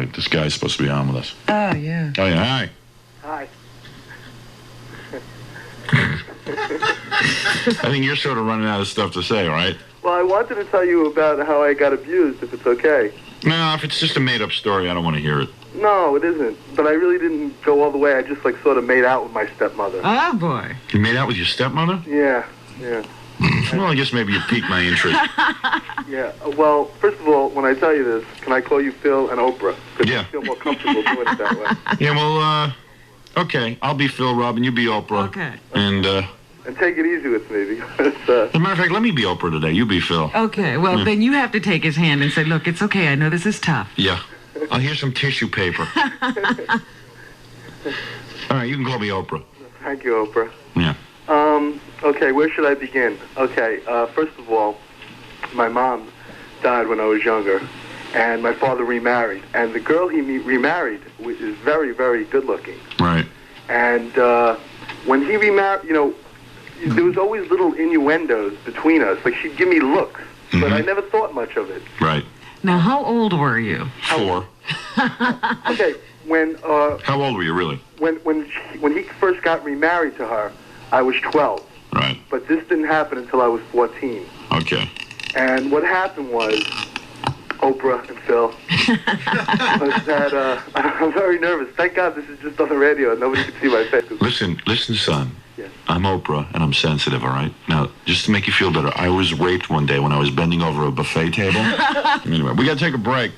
wait. This guy's supposed to be on with us. Oh, yeah. Oh, yeah. Hi. Hi. I think you're sort of running out of stuff to say, right? Well, I wanted to tell you about how I got abused, if it's okay. No, if it's just a made-up story, I don't want to hear it. No, it isn't. But I really didn't go all the way. I just, sort of made out with my stepmother. Oh, boy. You made out with your stepmother? Yeah. Well, I guess maybe you piqued my interest. Yeah. Well, first of all, when I tell you this, can I call you Phil and Oprah? Because Yeah. I feel more comfortable doing it that way. Yeah, well, okay. I'll be Phil, Robin. You be Oprah. Okay. And take it easy with me, because... as a matter of fact, let me be Oprah today. You be Phil. Okay, well, then you have to take his hand and say, look, it's okay. I know this is tough. Yeah. Here's some tissue paper. All right, you can call me Oprah. Thank you, Oprah. Yeah. Okay, where should I begin? Okay, first of all, my mom died when I was younger, and my father remarried. And the girl he remarried is very, very good-looking. Right. And when he remarried, there was always little innuendos between us. Like, she'd give me looks, but I never thought much of it. Right. Now, how old were you? 4. Okay, when... How old were you, really? When he first got remarried to her, I was 12. Right. But this didn't happen until I was 14. Okay. And what happened was, Oprah and Phil, was that I'm very nervous. Thank God this is just on the radio and nobody can see my face. Listen, son. Yes. I'm Oprah, and I'm sensitive, all right? Now, just to make you feel better, I was raped one day when I was bending over a buffet table. Anyway, we got to take a break.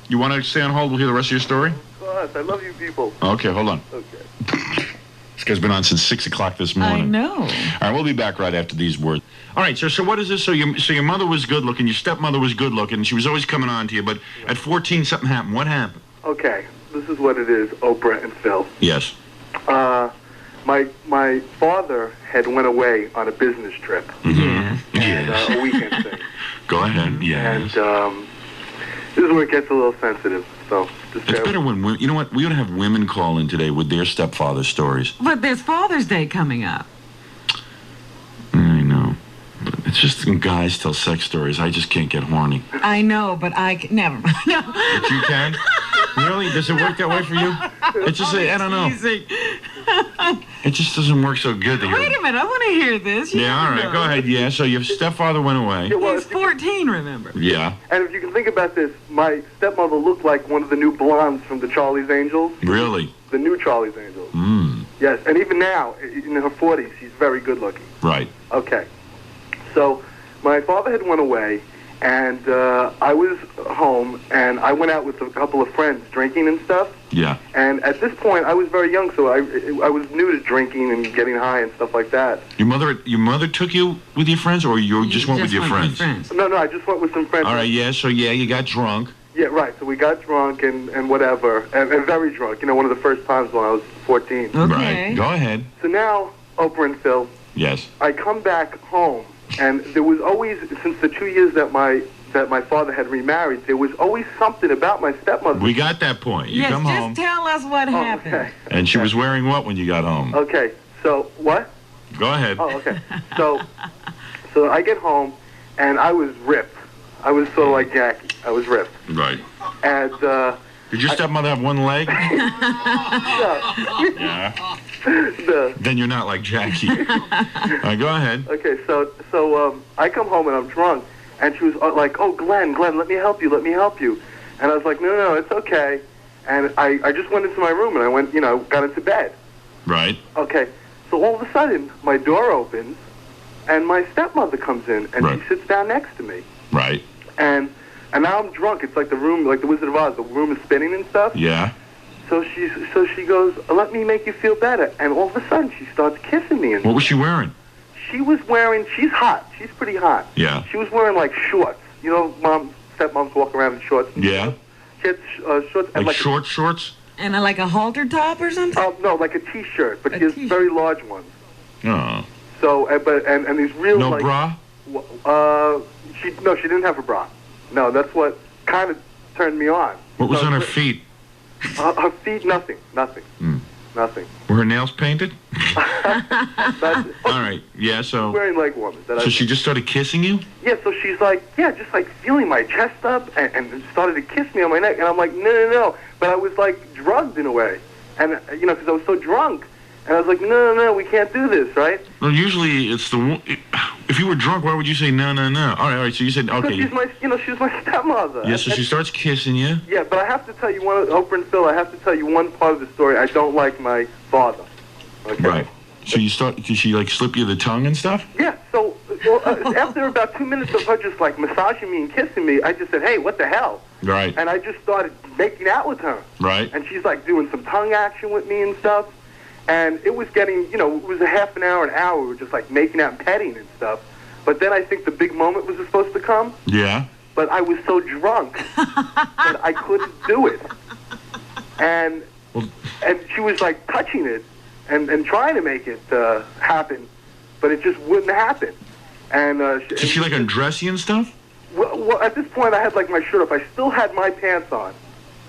You want to stay on hold? We'll hear the rest of your story? Of course, I love you people. Okay, hold on. Okay. This guy's been on since 6 o'clock this morning. I know. All right, we'll be back right after these words. All right, so what is this? So your mother was good-looking, your stepmother was good-looking, and she was always coming on to you, but at 14, something happened. What happened? Okay, this is what it is, Oprah and Phil. Yes. My father had went away on a business trip. Yeah. And a weekend thing. Go ahead, yes. And this is where it gets a little sensitive, so just It's better when women, you know what, we ought to have women call in today with their stepfather stories. But there's Father's Day coming up. I know. But it's just when guys tell sex stories, I just can't get horny. I know, but never mind. No. But you can? Really? Does it work that way for you? It's just, I don't know. Teasing. It just doesn't work so good to hear. Wait a minute, I want to hear this. You Yeah, all right, know. go ahead. Yeah, so your stepfather went away. Yeah, well, He's 14, remember? Yeah. And if you can think about this, my stepmother looked like one of the new blondes from the Charlie's Angels. Really? The new Charlie's Angels. Mm. Yes, and even now, in her 40s, she's very good looking. Right. Okay. So my father had went away, and I was home, and I went out with a couple of friends drinking and stuff. Yeah. And at this point, I was very young, so I was new to drinking and getting high and stuff like that. Your mother took you with your friends, or you just went with your friends? No, I just went with some friends. All right, yeah, so yeah, you got drunk. Yeah, right. So we got drunk and whatever, and very drunk. One of the first times when I was 14. Okay. Right, go ahead. So now, Oprah and Phil, Yes. I come back home, and there was always, since the 2 years that my father had remarried, there was always something about my stepmother. We got that point. You Yes, come just home. tell us what happened. Okay. And she was wearing what when you got home? Okay. So what? Go ahead. Oh, okay. So I get home, and I was ripped. I was sort of like Jackie. I was ripped. Right. And Did your stepmother have one leg? no. Yeah. The, Then you're not like Jackie. Go ahead. okay. So I come home and I'm drunk, and she was like, "Oh, Glenn, let me help you. And I was like, no, it's okay. And I just went into my room and I went, got into bed. Right. Okay. So all of a sudden, my door opens, and my stepmother comes in, and Right. she sits down next to me. Right. And now I'm drunk. It's like the room, like the Wizard of Oz. The room is spinning and stuff. Yeah. So she goes, "Let me make you feel better." And all of a sudden, she starts kissing me. And What was she wearing? she was wearing. She's hot. She's pretty hot. Yeah. She was wearing like shorts. Stepmoms walk around in shorts. Yeah. She had shorts and Like short shorts? And like a halter top or something? no, like a T-shirt, but A she has T-shirt. very large ones. Oh. So, and these real No like, bra? She didn't have a bra. No, that's what kind of turned me on. What was So, on her feet? Her feet, nothing. Mm. Nothing. Were her nails painted? That's, All right. Yeah. So. wearing leg warmers. So she just started kissing you? Yeah. So she's like, yeah, just like feeling my chest up, and started to kiss me on my neck, and I'm like, no. But I was like drugged in a way, and because I was so drunk, and I was like, no, we can't do this, right? Well, usually it's the. If you were drunk, why would you say no? All right. So you said okay. She's my, she's my stepmother. Yeah. So she starts kissing you. Yeah, but I have to tell you Oprah and Phil, I have to tell you one part of the story. I don't like my father. Okay? Right. So did she like slip you the tongue and stuff? Yeah. So after about 2 minutes of her just like massaging me and kissing me, I just said, hey, what the hell? Right. And I just started making out with her. Right. And she's like doing some tongue action with me and stuff. And it was getting, it was a half an hour, we were just like making out and petting and stuff. But then I think the big moment was supposed to come. Yeah. But I was so drunk that I couldn't do it. And she was like touching it and trying to make it happen, but it just wouldn't happen. And did she like undress you and stuff? Well, at this point I had like my shirt up. I still had my pants on.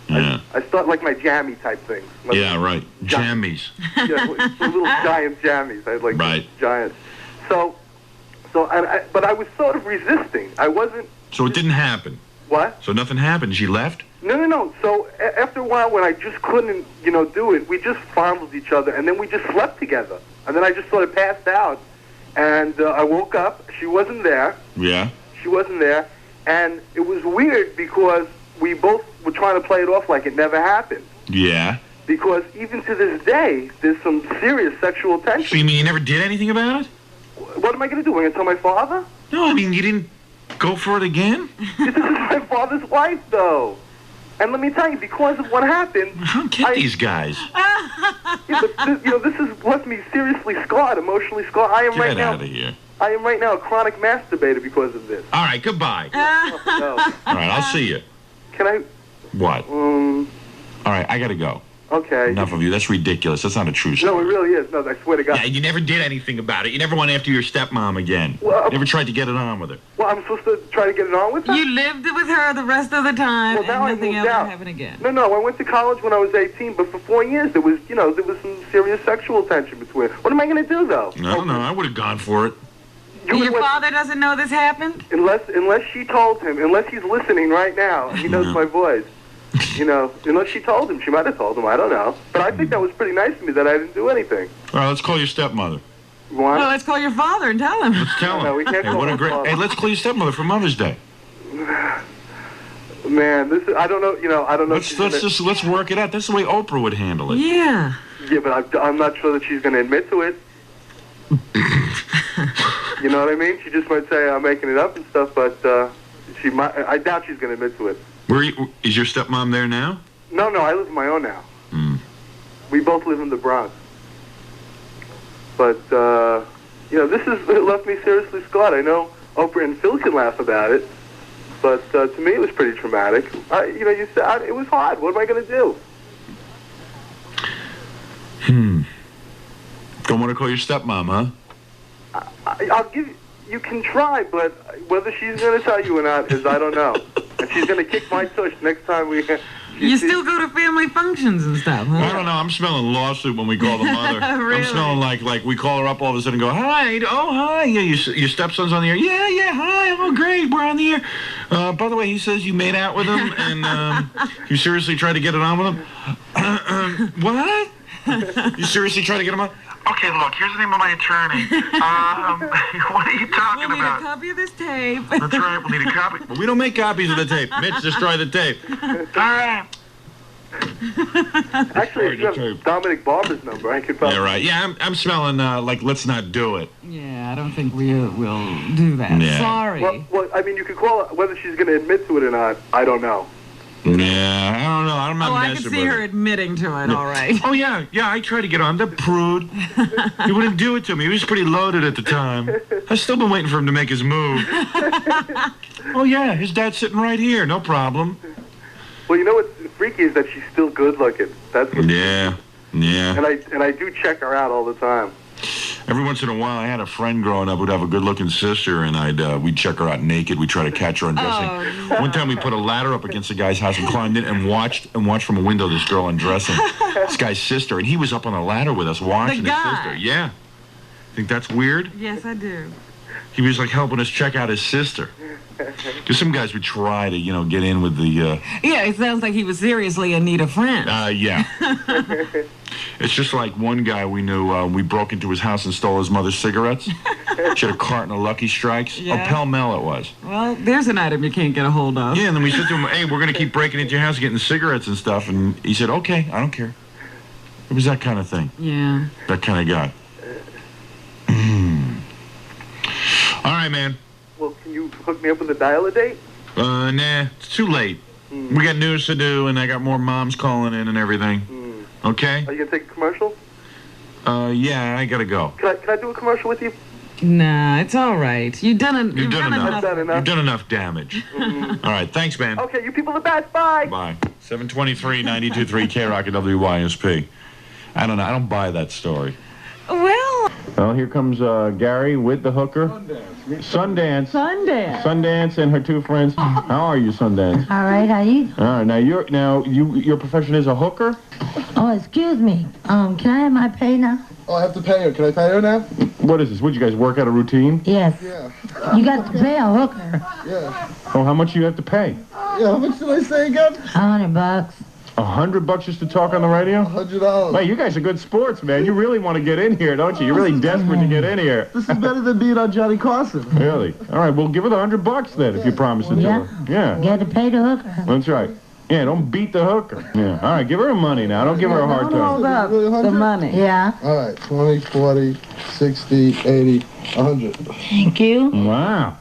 Yeah. I still had like my jammy type things. Yeah, right. Jammies. Yeah, the little giant jammies. I had like giant. But I was sort of resisting. I wasn't. So it didn't happen. What? So nothing happened. She left. No. So after a while, when I just couldn't, do it, we just fondled each other, and then we just slept together. And then I just sort of passed out, and I woke up. She wasn't there. Yeah. She wasn't there, and it was weird because we both were trying to play it off like it never happened. Yeah. Because even to this day, there's some serious sexual tension. So you mean you never did anything about it? What am I going to do? I'm going to tell my father? No, I mean you didn't go for it again. This is my father's wife, though. And let me tell you, because of what happened... I don't get these guys. Yeah, but this has left me seriously scarred, emotionally scarred. I am Get out of here. I am right now a chronic masturbator because of this. All right, goodbye. No. All right, I'll see you. Can I... What? All right, I gotta go. Okay. Enough of you. That's ridiculous. That's not a true story. No, it really is. No, I swear to God. Yeah, you never did anything about it. You never went after your stepmom again. Well, never tried to get it on with her. Well, I'm supposed to try to get it on with her? You lived with her the rest of the time, Well, now and nothing I else moved out. would happen again. No, I went to college when I was 18, but for 4 years there was some serious sexual tension between. What am I going to do, though? I don't know. I would have gone for it. Your father doesn't know this happened? Unless she told him, unless he's listening right now, he knows my voice. Unless she told him, she might have told him. I don't know. But I think that was pretty nice of me that I didn't do anything. All right, let's call your stepmother. You want? Well, let's call your father and tell him. Let's tell him. No, we can't Hey, call what a my great. father. Hey, let's call your stepmother for Mother's Day. Man, this is, I don't know. I don't know. Let's work it out. That's the way Oprah would handle it. Yeah. Yeah, but I'm not sure that she's going to admit to it. You know what I mean? She just might say I'm making it up and stuff, but she might. I doubt she's going to admit to it. Is your stepmom there now? No, I live on my own now. We both live in the Bronx. But this has left me seriously scarred. I know Oprah and Phil can laugh about it, but to me it was pretty traumatic. You said it was hard. What am I going to do? Don't want to call your stepmom, huh? I'll give you. You can try, but whether she's going to tell you or not is I don't know. And she's going to kick my tush next time we. You still go to family functions and stuff, huh? I don't know. I'm smelling lawsuit when we call the mother. Really? I'm smelling like we call her up all of a sudden and go, hi, oh, hi. Yeah, your stepson's on the air. Yeah, hi. Oh, great. We're on the air. By the way, he says you made out with him and you seriously tried to get it on with him? What? You seriously tried to get him on? Okay, look, here's the name of my attorney. What are you talking We'll need about? a copy of this tape. That's right, we'll need a copy. Well, we don't make copies of the tape. Mitch, destroy the tape. All right. Actually, if you have Dominic Barber's number, I could probably... Yeah, right. Yeah, I'm smelling like let's not do it. Yeah, I don't think we'll do that. Yeah. Sorry. Well, I mean, you could call her, whether she's going to admit to it or not, I don't know. Yeah, I don't know. I'm not I messing can with see her it. admitting to it, all right. Oh, yeah, I tried to get on. The prude. He wouldn't do it to me. He was pretty loaded at the time. I've still been waiting for him to make his move. Oh, yeah, his dad's sitting right here. No problem. Well, you know what's freaky is that she's still good looking. That's what. Yeah. And I do check her out all the time. Every once in a while, I had a friend growing up who'd have a good-looking sister, and we'd check her out naked. We'd try to catch her undressing. Oh, no. One time, we put a ladder up against a guy's house and climbed in and watched from a window this girl undressing this guy's sister, and he was up on the ladder with us watching his sister. Yeah. Think that's weird? Yes, I do. He was like helping us check out his sister. Because some guys would try to, get in with the. Yeah, it sounds like he was seriously in need of friends. Yeah. It's just like one guy we knew. We broke into his house and stole his mother's cigarettes. She had a carton of Lucky Strikes. Yeah. Oh, Pell Mell it was. Well, there's an item you can't get a hold of. Yeah, and then we said to him, "Hey, we're going to keep breaking into your house, getting cigarettes and stuff." And he said, "Okay, I don't care." It was that kind of thing. Yeah. That kind of guy. All right, man. Well, can you hook me up with a dial-a-date? Nah, it's too late. We got news to do, and I got more moms calling in and everything. Okay? Are you going to take a commercial? Yeah, I gotta go. Can I do a commercial with you? Nah, it's all right. You've done enough. You've done enough damage. All right, thanks, man. Okay, you people are the best. Bye. Bye. 723 92.3 K-Rock and WYSP. I don't know. I don't buy that story. Well, here comes Gary with the hooker. Sundance. Sundance and her two friends. How are you, Sundance? All right, how you? All right. Your profession is a hooker? Oh, excuse me. Can I have my pay now? Oh, I have to pay her. Can I pay her now? What is this? Would you guys work out a routine? Yes. Yeah. You got to pay a hooker. Yeah. Oh, how much do you have to pay? Yeah, how much did I say again? $100. $100 just to talk on the radio? $100. Hey, you guys are good sports, man. You really want to get in here, don't you? You're really desperate to get in here. This is better than being on Johnny Carson. Really? All right, well, give her the $100 then if you promise it to Yeah. her. Yeah. You got to pay the hooker. That's right. Yeah, don't beat the hooker. Yeah. All right, give her her money now. Don't give her a hard Hold time. up the money. Yeah. All right, 20, 40, 60, 80, 100. Thank you. Wow.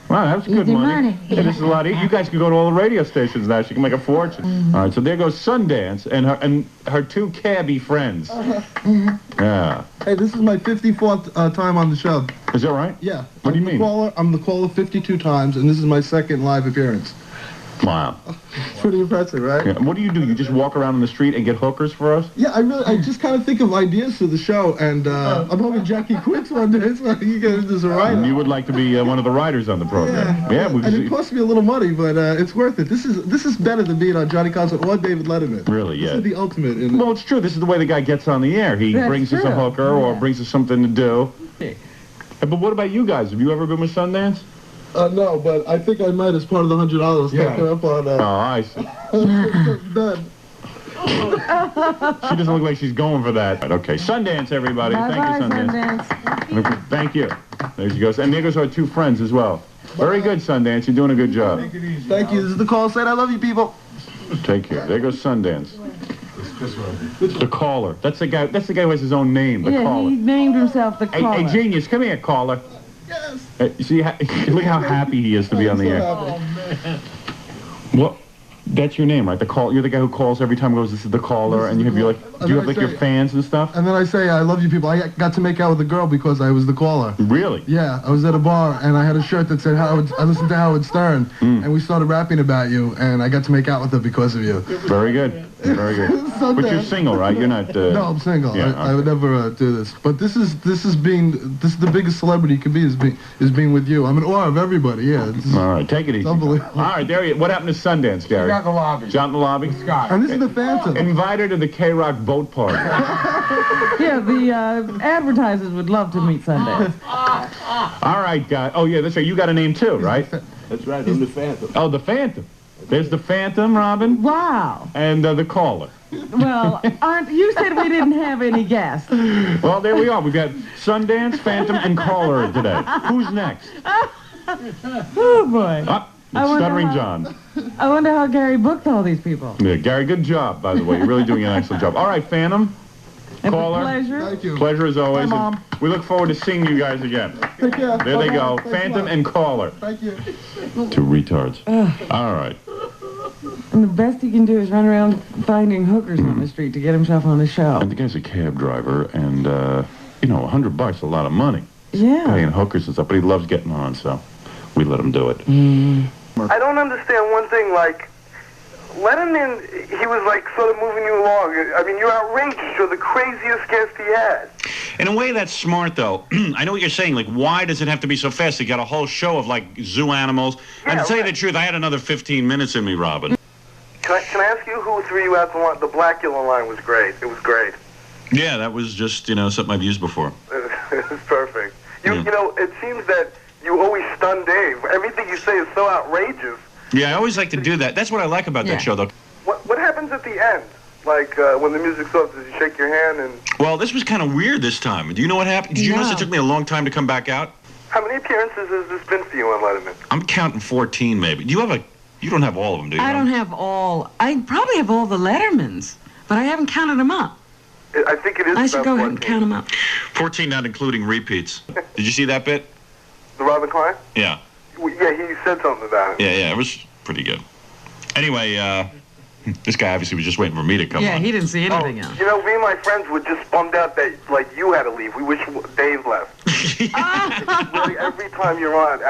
Wow, that's good Easy money. money. Yeah, this is a lot easier. You guys can go to all the radio stations now. She can make a fortune. All right, so there goes Sundance and her two cabbie friends. Yeah. Hey, this is my 54th time on the show. Is that right? Yeah. What do you mean? I'm the caller 52 times, and this is my second live appearance. Wow. It's pretty impressive, right? Yeah. What do? You just walk around on the street and get hookers for us? Yeah, I just kind of think of ideas for the show, and I'm hoping Jackie quits one day so you guys just a writer. You would like to be one of the writers on the program. Yeah, and it costs me a little money, but it's worth it. This is better than being on Johnny Carson or David Letterman. Really, yeah. This is the ultimate. In Well, it's true. This is the way the guy gets on the air. He brings us a hooker or brings us something to do. But what about you guys? Have you ever been with Sundance? No, but I think I might as part of the $100. Yeah. Take her up on Oh, I see. done. She doesn't look like she's going for that. Okay, Sundance, everybody. Thank you, Sundance. Thank you. There she goes. And there goes our two friends as well. Very good, Sundance. You're doing a good job. Thank you. This is the call saying I love you, people. Take care. There goes Sundance. The caller. That's the guy. That's the guy who has his own name. The caller. He named himself the caller. Hey, genius, come here, caller. Yes. See, look how happy he is to be on the air. Oh, man. What? That's your name, right? The call. You're the guy who calls every time. Goes, this is the caller, and you have your do you have like your fans and stuff? And then I say, I love you, people. I got to make out with a girl because I was the caller. Really? Yeah, I was at a bar, and I had a shirt that said, I listened to Howard Stern, and we started rapping about you, and I got to make out with her because of you. Very good. Very good. But you're single, right? You're not... No, I'm single. Yeah, I would never do this. But this is the biggest celebrity you can be is being with you. I'm in awe of everybody, yeah. All right, take it easy. Unbelievable. All right, there you What happened to Sundance, Gary? Out the lobby. Out in the lobby? Scott. And this is the Phantom. Invite her to the K-Rock boat party. Yeah, the advertisers would love to meet Sundance. All right, guys. Oh, yeah, that's right. You got a name, too, right? That's right, I'm the Phantom. Oh, the Phantom. There's the Phantom, Robin. Wow. And the caller. Well, you said we didn't have any guests. Well, there we are. We've got Sundance, Phantom, and caller today. Who's next? Oh, boy. Up. I wonder Stuttering how- John. I wonder how Gary booked all these people. Yeah, Gary, good job, by the way. You're really doing an excellent job. All right, Phantom. It's Caller. a pleasure. Thank you. Pleasure as always. Hi, Mom. And we look forward to seeing you guys again. Take care. There they go. Bye-bye. Thanks a Phantom lot. and caller. Thank you. Two retards. All right. And the best he can do is run around finding hookers on the street to get himself on the show. And the guy's a cab driver, and, $100 is a lot of money. Yeah. Paying hookers and stuff, but he loves getting on, so we let him do it. I don't understand one thing, like, Letterman, he was like sort of moving you along. I mean, you're outrageous. You're the craziest guest he had. In a way, that's smart, though. I know what you're saying. Like, why does it have to be so fast? They got a whole show of, like, zoo animals. Yeah, and to tell you right. the truth, I had another 15 minutes in me, Robin. Can I ask you who threw you out the line? The Blackula line was great. It was great. Yeah, that was just, you know, something I've used before. It was perfect. You Yeah. know, it seems that you always stun Dave. Everything you say is so outrageous. Yeah, I always like to do that. That's what I like about Yeah. that show, though. What happens at the end? Like, when the music's off, does he shake your hand and... Well, this was kind of weird this time. Do you know what happened? Did you notice No. it took me a long time to come back out? How many appearances has this been for you on Letterman? I'm counting 14, maybe. Do you have a... You don't have all of them, do you? I don't have all. I probably have all the Lettermans, but I haven't counted them up. I think it is I should about go ahead and 14. count them up. 14, not including repeats. Did you see that bit? The Robin Klein? Yeah. Yeah, he said something about it. Yeah, it was pretty good. Anyway, this guy obviously was just waiting for me to come Yeah, on. he didn't see anything else. You know, me and my friends were just bummed out that, like, you had to leave. We wish Dave left. Really, every time you're on,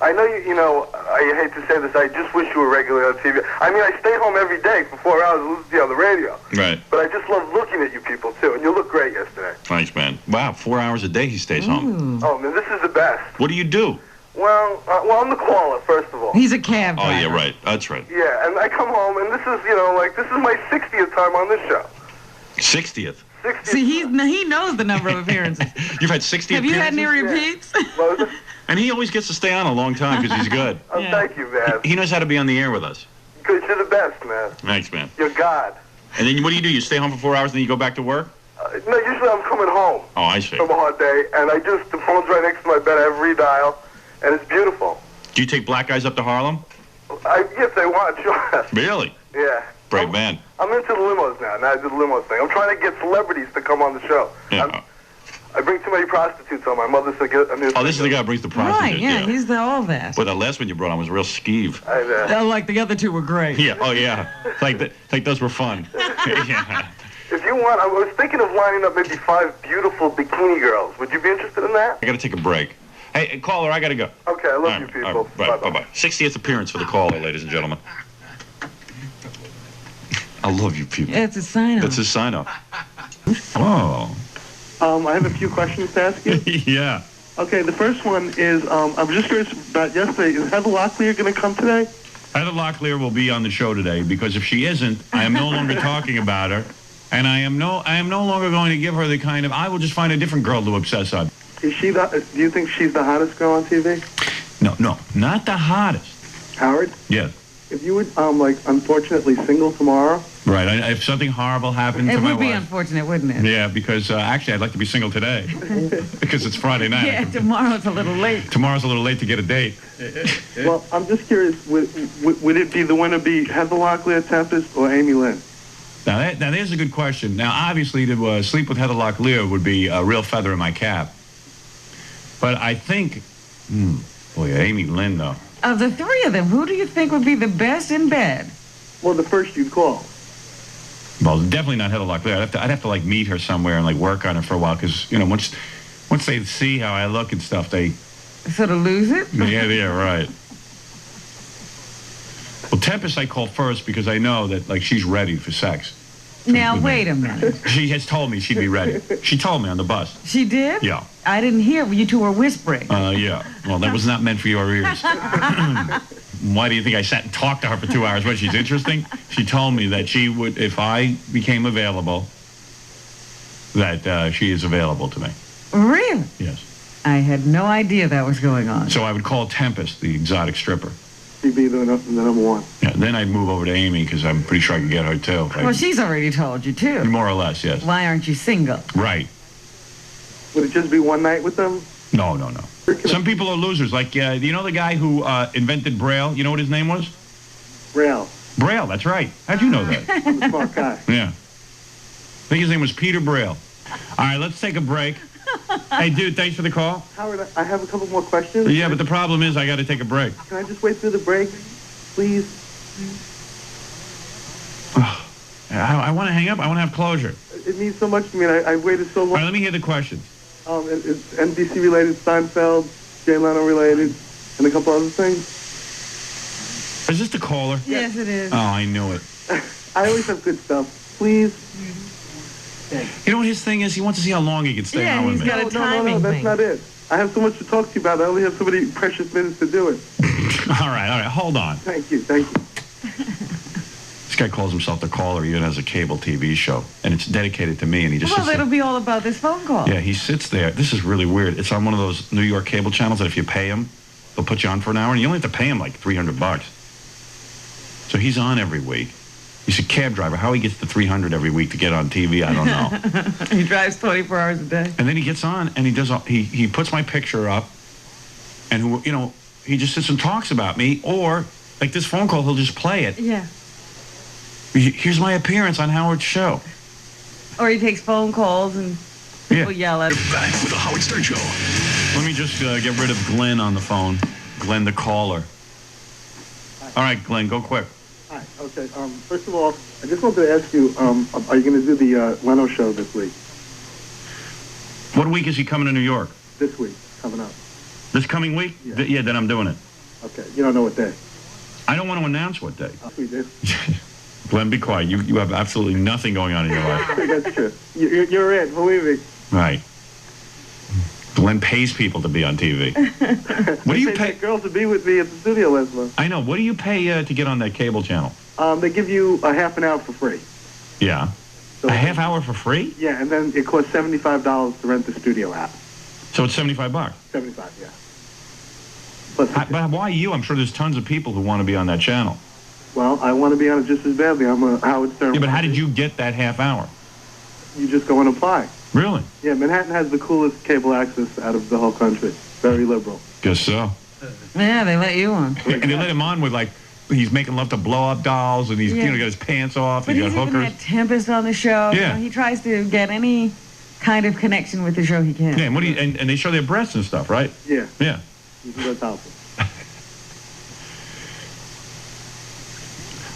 I know you know, I hate to say this, I just wish you were regularly on TV. I mean, I stay home every day for 4 hours and listen to you on the radio. Right. But I just love looking at you people, too, and you look great yesterday. Thanks, man. Wow, 4 hours a day he stays home. Oh, man, this is the best. What do you do? Well, I'm the caller, first of all. He's a cab Oh, driver. yeah, right. That's right. Yeah, and I come home, and this is, you know, like, this is my 60th time on this show. 60th. 60th. See, he knows the number of appearances. You've had 60 Have you had appearances? any repeats? What was it? And he always gets to stay on a long time because he's good. Oh, Yeah. thank you, man. He knows how to be on the air with us. Because you're the best, man. Thanks, man. You're God. And then what do? You stay home for 4 hours and then you go back to work? No, usually I'm coming home Oh, I see. from a hard day, and the phone's right next to my bed. I have redial, and it's beautiful. Do you take black guys up to Harlem? If they want, sure. Really? Yeah. Brave man. I'm into the limos now. Now I do the limos thing. I'm trying to get celebrities to come on the show. Yeah. I bring too many prostitutes on. My mother said, get a new Oh, this is the guy who brings the prostitute. Right, yeah, he's the all that. But that last one you brought on was real skeeve. I, Like the other two were great. Yeah, oh yeah. Like those were fun. Yeah. if you want, I was thinking of lining up maybe 5 beautiful bikini girls. Would you be interested in that? I gotta take a break. Hey, caller, I gotta go. Okay, I love All you right, people. all right, Bye-bye. bye-bye. 60th appearance for the caller, ladies and gentlemen. I love you people. Yeah, it's a sign That's his sign-off. Oh. I have a few questions to ask you. Yeah. Okay, the first one is, I'm just curious about yesterday. Is Heather Locklear going to come today? Heather Locklear will be on the show today because if she isn't, I am no longer talking about her, and I am no longer going to give her the kind of. I will just find a different girl to obsess on. Is she do you think she's the hottest girl on TV? No, not the hottest. Howard, Yes. if you would, unfortunately single tomorrow, Right. If something horrible happened It to my would be wife. unfortunate, wouldn't it? Yeah, because actually I'd like to be single today because it's Friday night. Yeah, tomorrow's a little late. Tomorrow's a little late to get a date. well, I'm just curious, would it be the winner be Heather Locklear, Tempest, or Amy Lynn? Now there's a good question. Now, obviously, to sleep with Heather Locklear would be a real feather in my cap. But I think, boy, Amy Lynn, though. Of the three of them, who do you think would be the best in bed? Well, the first you'd call. Well, definitely not Heather Locklear. I'd have to like meet her somewhere and like work on her for a while because once they see how I look and stuff, they Sort of lose it? yeah right. Well, Tempest I call first because I know that like she's ready for sex. Now, wait a minute. She has told me she'd be ready. She told me on the bus. She did? Yeah. I didn't hear. You two were whispering. Yeah. Well, that was not meant for your ears. Why do you think I sat and talked to her for 2 hours? What, she's interesting? She told me that she would, if I became available, that she is available to me. Really? Yes. I had no idea that was going on. So I would call Tempest, the exotic stripper. She'd be the number one. Yeah, then I'd move over to Amy because I'm pretty sure I could get her too. Well, she's already told you, too. More or less, yes. Why aren't you single? Right. Would it just be one night with them? No. Some people are losers. Like, do you know the guy who invented Braille? You know what his name was? Braille. Braille, that's right. How'd you know that? I'm a smart guy. Yeah. I think his name was Peter Braille. All right, let's take a break. Hey, dude, thanks for the call. Howard, I have a couple more questions. Yeah, but the problem is I got to take a break. Can I just wait through the break, please? I want to hang up. I want to have closure. It means so much to me, and I waited so All right, long. let me hear the questions. It's NBC related, Seinfeld, Jay Leno related, and a couple other things. Is this the caller? Yes, it is. Oh, I knew it. I always have good stuff. Please. You know what his thing is? He wants to see how long he can stay on with he's me. got a No, timing that's thing. not it. I have so much to talk to you about. I only have so many precious minutes to do it. All right, hold on. Thank you. This guy calls himself the caller, even has a cable TV show, and it's dedicated to me, and he just Well, sits there. it'll be all about this phone call. Yeah, he sits there. This is really weird. It's on one of those New York cable channels that if you pay him, they'll put you on for an hour, and you only have to pay him like $300. So he's on every week. He's a cab driver. How he gets the $300 every week to get on TV, I don't know. He drives 24 hours a day. And then he gets on, and he puts my picture up, and he just sits and talks about me, or like this phone call, he'll just play it. Yeah. Here's my appearance on Howard's show. Or he takes phone calls and people yell at him. Back with the Howard Stern Show. Let me just get rid of Glenn on the phone. Glenn, the caller. All right, Glenn, go quick. Hi. Okay. First of all, I just wanted to ask you, are you going to do the Leno show this week? What week is he coming to New York? This week, coming up. This coming week? Yeah. Then I'm doing it. Okay. You don't know what day? I don't want to announce what day. We do. Glenn, be quiet. You have absolutely nothing going on in your life. That's true. You're it. Believe me. Right. Glenn pays people to be on TV. What do you pay? Girls to be with me at the studio last month. I know. What do you pay to get on that cable channel? They give you a half an hour for free. Yeah. So, A half hour for free? Yeah, and then it costs $75 to rent the studio out. So it's $75. 75, yeah. Plus, But why you? I'm sure there's tons of people who want to be on that channel. well, I want to be on it just as badly. I'm a Howard Stern. Yeah, but how did you get that half hour? You just go and apply. Really? Yeah, Manhattan has the coolest cable access out of the whole country. Very liberal. Guess so. Yeah, they let you on. And they let him on with like he's making love to blow up dolls, and he's got his pants off, But and he's he's got even hookers. had Tempest on the show. Yeah. He tries to get any kind of connection with the show he can. Yeah, and and they show their breasts and stuff, right? Yeah. Yeah. You can go topless.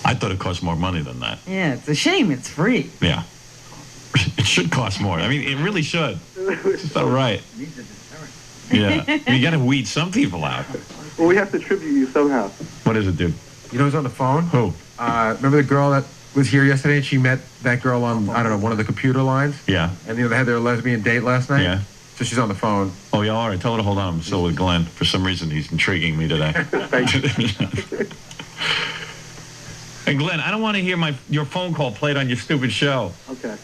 I thought it cost more money than that. Yeah, it's a shame it's free. Yeah. It should cost more. I mean, it really should. It's just not right. Yeah. You got to weed some people out. Well, we have to tribute you somehow. What is it, dude? You know who's on the phone? Who? Remember the girl that was here yesterday and she met that girl on, I don't know, one of the computer lines? Yeah. And they had their lesbian date last night? Yeah. So she's on the phone. Oh, yeah, all right. Tell her to hold on. I'm still with Glenn. For some reason, he's intriguing me today. Thank you. And Glenn, I don't want to hear your phone call played on your stupid show. Okay.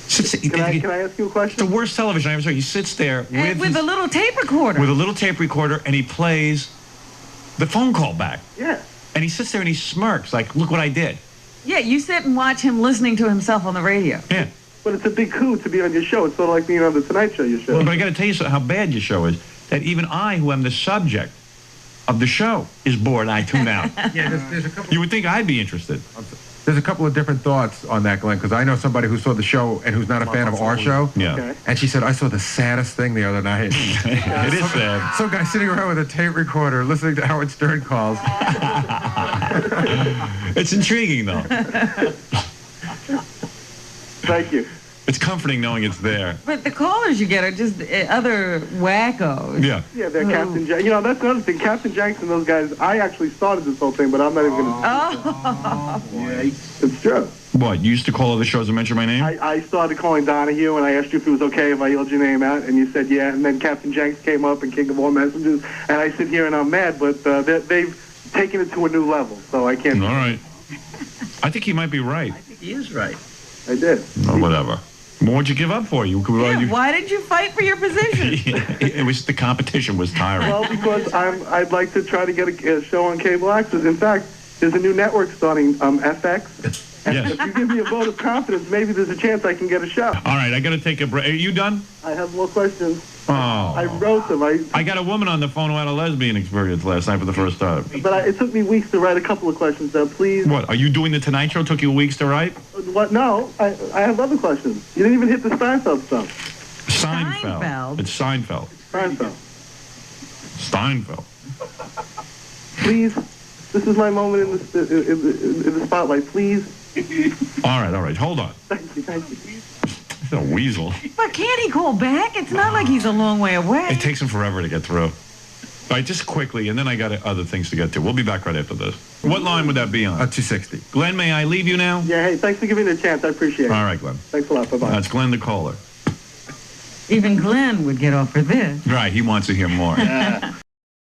Can I ask you a question? It's the worst television I ever saw. He sits there And with a little tape recorder. with a little tape recorder, and he plays the phone call back. Yeah. And he sits there and he smirks, like, look what I did. Yeah, you sit and watch him listening to himself on the radio. Yeah. But it's a big coup to be on your show. It's sort of like being on the Tonight Show, your show. But I got to tell you how bad your show is, that even I, who am the subject of the show, is bored and I tune out. Yeah, there's a couple. You would think I'd be interested. There's a couple of different thoughts on that, Glenn, because I know somebody who saw the show and who's not a fan of our show. Yeah. Okay. And she said, I saw the saddest thing the other night. It is sad. Some guy sitting around with a tape recorder listening to Howard Stern calls. It's intriguing, though. Thank you. It's comforting knowing it's there. But the callers you get are just other wackos. Yeah. Yeah, they're Captain Jack. You know, that's another thing. Captain Jackson and those guys, I actually started this whole thing, but I'm not even going to... Oh. It's true. What, you used to call other shows and mention my name? I started calling Donahue, and I asked you if it was okay if I yelled your name out, and you said yeah, and then Captain Jenks came up and King of All Messengers, and I sit here and I'm mad, but they've taken it to a new level, so I can't... All right. I think he might be right. He is right. I did. Or whatever. What'd you give up for? Yeah, why did you fight for your position? It was the competition was tiring. Well, because I'd like to try to get a show on cable access. In fact, there's a new network starting, FX. And Yes. if you give me a vote of confidence, maybe there's a chance I can get a show. All right, I got to take a break. Are you done? I have more questions. Oh. I wrote them. I got a woman on the phone who had a lesbian experience last night for the first time. But it took me weeks to write a couple of questions. Please. What, are you doing the Tonight Show? Took you weeks to write? What? No, I have other questions. You didn't even hit the Steinfeld stuff. Seinfeld? It's Seinfeld. Steinfeld. Steinfeld. Please. This is my moment in the spotlight. Please. All right. Hold on. Thank you. He's a weasel. But can't he call back? It's not like he's a long way away. It takes him forever to get through. All right, just quickly, and then I got other things to get to. We'll be back right after this. What line would that be on? 260. Glenn, may I leave you now? Yeah, hey, thanks for giving me the chance. I appreciate it. All right, Glenn. Thanks a lot. Bye-bye. That's Glenn the caller. Even Glenn would get off for this. Right, he wants to hear more.